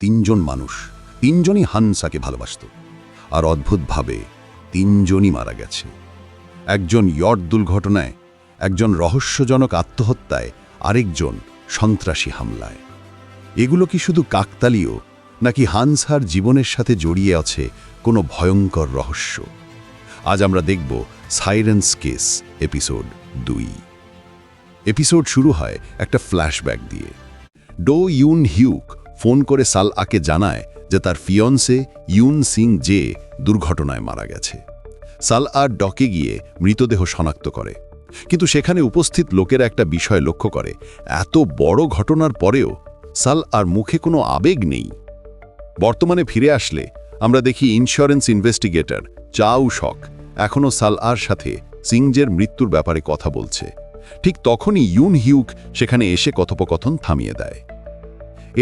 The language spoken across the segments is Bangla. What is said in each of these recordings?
তিনজন মানুষ, তিনজনই হানসাকে ভালোবাসত। আর অদ্ভুতভাবে তিনজনই মারা গেছে। একজন ইয়ট দুর্ঘটনায়, একজন রহস্যজনক আত্মহত্যায়, আরেকজন সন্ত্রাসী হামলায়। এগুলো কি শুধু কাকতালীয়, নাকি হানসার জীবনের সাথে জড়িয়ে আছে কোনো ভয়ঙ্কর রহস্য? আজ আমরা দেখব সাইরেন্স কেস এপিসোড 2। এপিসোড শুরু হয় একটা ফ্ল্যাশব্যাক দিয়ে। ডো ইউন হিউক ফোন করে সাল আকে জানায় যে তার ফিয়ন্সে ইউন সিং জে দুর্ঘটনায় মারা গেছে। সাল আর ডকে গিয়ে মৃতদেহ শনাক্ত করে, কিন্তু সেখানে উপস্থিত লোকেরা একটা বিষয় লক্ষ্য করে, এত বড় ঘটনার পরেও সাল আর মুখে কোনো আবেগ নেই। বর্তমানে ফিরে আসলে আমরা দেখি ইন্স্যুরেন্স ইনভেস্টিগেটর চাউ শক এখনও সাল আর সাথে সিংজের মৃত্যুর ব্যাপারে কথা বলছে। ঠিক তখনই ইউন হিউক সেখানে এসে কথোপকথন থামিয়ে দেয়।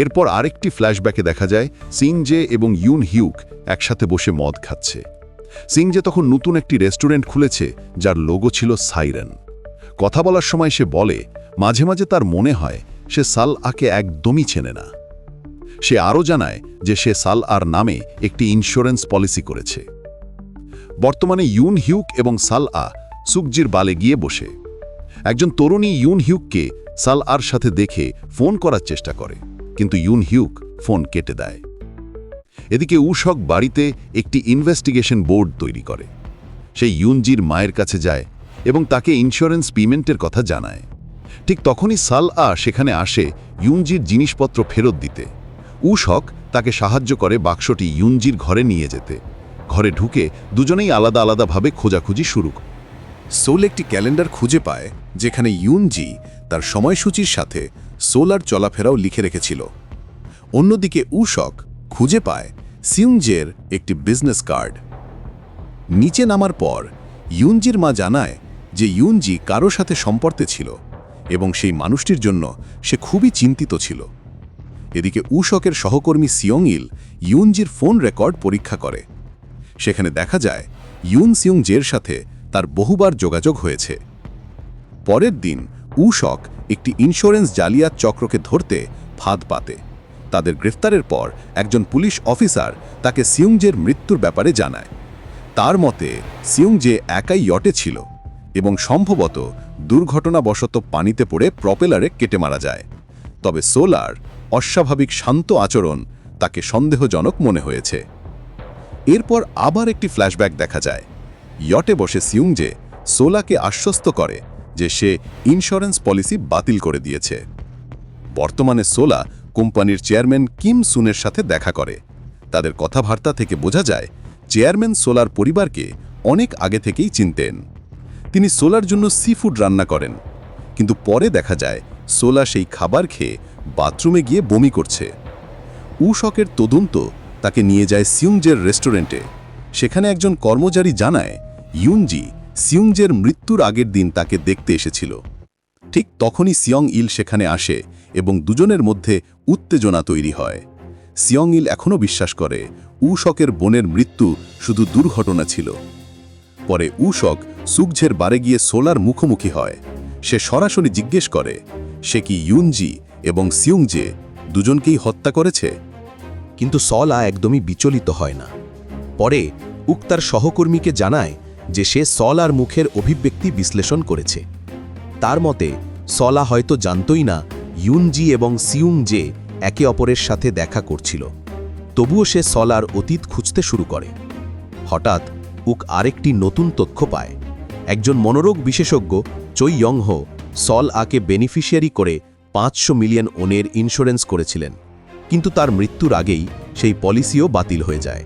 এরপর আরেকটি ফ্ল্যাশব্যাকে দেখা যায় সিংজে এবং ইউন হিউক একসাথে বসে মদ খাচ্ছে। সিংজে তখন নতুন একটি রেস্টুরেন্ট খুলেছে, যার লোগো ছিল সাইরেন। কথা বলার সময় সে বলে মাঝে মাঝে তার মনে হয় সে সাল আকে একদমই চেনে না। সে আরও জানায় যে সে সাল আর নামে একটি ইন্স্যুরেন্স পলিসি করেছে। বর্তমানে ইউন হিউক এবং সাল আ সুকজির বালে গিয়ে বসে। একজন তরুণী ইউন হিউককে সাল আর সাথে দেখে ফোন করার চেষ্টা করে, কিন্তু ইউন হিউক ফোন কেটে দেয়। এদিকে উশক বাড়িতে একটি ইনভেস্টিগেশন বোর্ড তৈরি করে। সে ইউনজির মায়ের কাছে যায় এবং তাকে ইন্স্যুরেন্স পেমেন্টের কথা জানায়। ঠিক তখনই সাল আ সেখানে আসে ইউনজির জিনিসপত্র ফেরত দিতে। উশক তাকে সাহায্য করে বাক্সটি ইউনজির ঘরে নিয়ে যেতে। ঘরে ঢুকে দুজনেই আলাদা আলাদাভাবে খোঁজাখুঁজি শুরু করে। সোল একটি ক্যালেন্ডার খুঁজে পায়, যেখানে ইউনজি তার সময়সূচির সাথে সোলার চলাফেরাও লিখে রেখেছিল। অন্যদিকে উশক খুঁজে পায় সিউংজের একটি বিজনেস কার্ড। নিচে নামার পর ইউনজির মা জানায় যে ইউনজি কারো সাথে সম্পর্কে ছিল এবং সেই মানুষটির জন্য সে খুবই চিন্তিত ছিল। এদিকে উশকের সহকর্মী সিয়ংইল ইউনজির ফোন রেকর্ড পরীক্ষা করে। সেখানে দেখা যায় ইউন সিউংজের সাথে তার বহুবার যোগাযোগ হয়েছে। পরের দিন উশক একটি ইন্স্যুরেন্স জালিয়াত চক্রকে ধরতে ফাঁদ পাতে। তাদের গ্রেফতারের পর একজন পুলিশ অফিসার তাকে সিউংজের মৃত্যুর ব্যাপারে জানায়। তার মতে সিউংজে একাই ইয়টে ছিল এবং সম্ভবত দুর্ঘটনাবশত পানিতে পড়ে প্রপেলারে কেটে মারা যায়। তবে সোলার অস্বাভাবিক শান্ত আচরণ তাকে সন্দেহজনক মনে হয়েছে। এরপর আবার একটি ফ্ল্যাশব্যাক দেখা যায়। ইয়টে বসে সিউংজে সোলাকে আশ্বস্ত করে যে সে ইন্স্যুরেন্স পলিসি বাতিল করে দিয়েছে। বর্তমানে সোলা কোম্পানির চেয়ারম্যান কিম সুনের সাথে দেখা করে। তাদের কথাবার্তা থেকে বোঝা যায় চেয়ারম্যান সোলার পরিবারকে অনেক আগে থেকেই চিনতেন। তিনি সোলার জন্য সিফুড রান্না করেন, কিন্তু পরে দেখা যায় সোলা সেই খাবার খেয়ে বাথরুমে গিয়ে বমি করছে। উশকের তদন্ত তাকে নিয়ে যায় সিউংজের রেস্টুরেন্টে। সেখানে একজন কর্মচারী জানায় ইউনজি সিউংজের মৃত্যুর আগের দিন তাকে দেখতে এসেছিল। ঠিক তখনই সিয়ং ইল সেখানে আসে এবং দুজনের মধ্যে উত্তেজনা তৈরি হয়। সিয়ং ইল এখনও বিশ্বাস করে উশকের বোনের মৃত্যু শুধু দুর্ঘটনা ছিল। পরে উশক সুকঝের বারে গিয়ে সোলার মুখোমুখি হয়। সে সরাসরি জিজ্ঞেস করে সে কি ইউনজি এবং সিউংজে দুজনকেই হত্যা করেছে। কিন্তু সলা একদমই বিচলিত হয় না। পরে উক তার সহকর্মীকে জানায় যে সে সলার মুখের অভিব্যক্তি বিশ্লেষণ করেছে। তার মতে সলা হয়তো জানতই না ইউনজি এবং সিউংজে একে অপরের সাথে দেখা করছিল। তবুও সে সলার অতীত খুঁজতে শুরু করে। হঠাৎ উক আরেকটি নতুন তথ্য পায়। একজন মনোরোগ বিশেষজ্ঞ চৈ ইয়ংহো সল আকে বেনিফিশিয়ারি করে 500 মিলিয়ন ওনের ইন্স্যুরেন্স করেছিলেন, কিন্তু তার মৃত্যুর আগেই সেই পলিসিও বাতিল হয়ে যায়।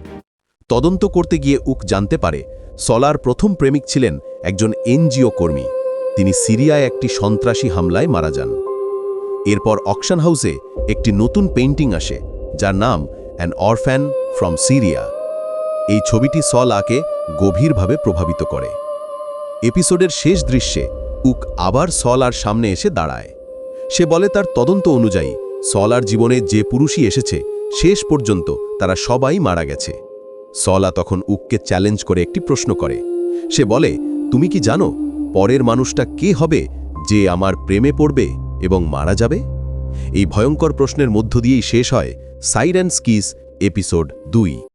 তদন্ত করতে গিয়ে উক জানতে পারে সলার প্রথম প্রেমিক ছিলেন একজন এনজিও কর্মী। তিনি সিরিয়ায় একটি সন্ত্রাসী হামলায় মারা যান। এরপর অকশন হাউসে একটি নতুন পেইন্টিং আসে, যার নাম অ্যান অরফ্যান ফ্রম সিরিয়া। এই ছবিটি সলাকে গভীরভাবে প্রভাবিত করে। এপিসোডের শেষ দৃশ্যে উক আবার সলার সামনে এসে দাঁড়ায়। সে বলে তার তদন্ত অনুযায়ী সলার জীবনে যে পুরুষই এসেছে শেষ পর্যন্ত তারা সবাই মারা গেছে। সলা তখন উককে চ্যালেঞ্জ করে একটি প্রশ্ন করে। সে বলে, তুমি কি জানো পরের মানুষটা কে হবে যে আমার প্রেমে পড়বে এবং মারা যাবে? এই ভয়ঙ্কর প্রশ্নের মধ্য দিয়েই শেষ হয় সাইরেন্স কিস এপিসোড 2।